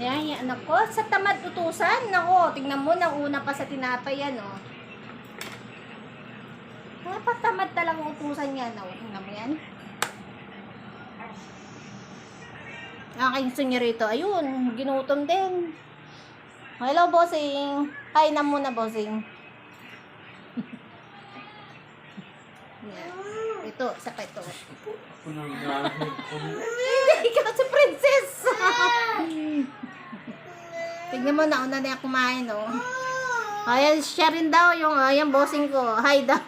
Ayan, yan, anak ko. Sa tamad utusan. Nako, tingnan mo, nauna pa sa tinapay yan, oh. Napatamad talagang utusan yan, oh. Tingnan mo yan. Aking gusto niya rito. Ayun, ginutom din. Hello, bossing. Hi na muna, bossing. Yan. Ito, isa pa ito. Hindi, ikaw si princess. Tignan mo, nauna na yung kumain, oh. Ayan, siya rin daw yung, ayan, bossing ko. Hi daw.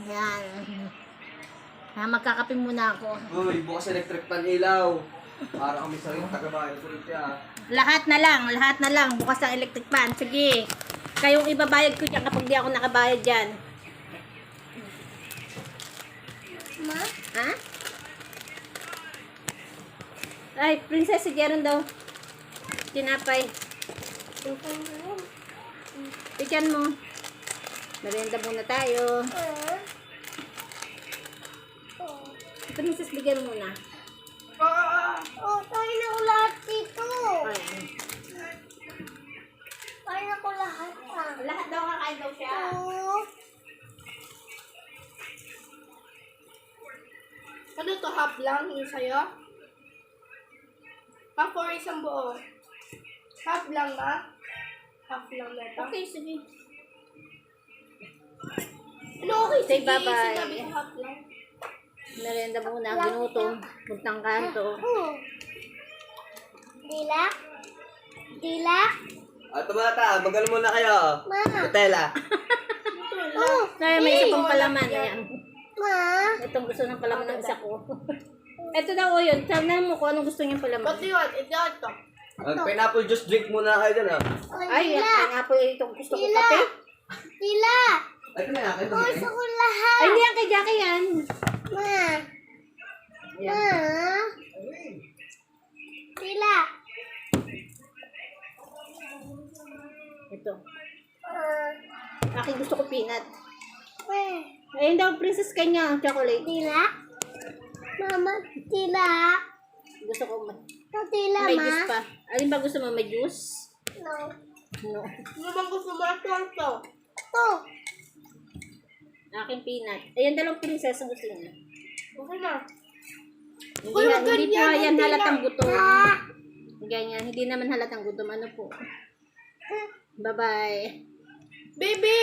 Ayan. Magkakape muna ako. Uy, bukas electric pan ilaw. Para kami sa rin tagabayan ko rin siya. Lahat na lang. Bukas ang electric fan. Sige. Kayong ibabayad ko dyan kapag di ako nakabayad dyan. Ma? Ha? Ay, princess, si Jeron daw. Tinapay. Tiyan mo. Merienda muna tayo. Princess, bigyan mo muna. Kain ako lahat dito. Ayan. Kain ako lahat. Lahat daw kakain daw siya. Ano to, half lang yung sa'yo? Half or isang buo? Half lang ba? Half lang na ito? Okay, sige. Ano okay? Say Sige, bye-bye. sinabi ko half lang. Merienda muna. Ginutom. Puntang kanto. Dila? Dila? At tumata, magal muna kayo. Ma? Nutella. Kaya may isa pang palaman. Ayan. Ma? Itong gusto ng palaman ng isa ko. Ito daw o yun. Tignan mo kung anong gusto niyang palaman. Ba't yun? Ito. Pineapple juice drink muna kayo dyan, ah. Ay, ang pineapple. Itong gusto ko kape. Dila! Ay, ito na yan. Ito Gusto ko lahat. Ay, hindi yan kay Jackie yan. Ma? Ma? Dila? Ito. Aking gusto ko peanut. Ma? Ayun daw, princess kanya. Chocolate. Dila? Mama, dila? Gusto ko Dila, may ma? juice pa. Alin ba gusto mo? May juice? No. No. Ano bang gusto mo? Ito. Ito. Aking peanut. Ayan, dalawang princess ang gusto niya. Okay na. Hindi, Uy, wag hindi po ganyan, yan hindi halatang lang. gutom. Ganyan. Hindi naman halatang gutom. Ano po? Bye-bye. Baby!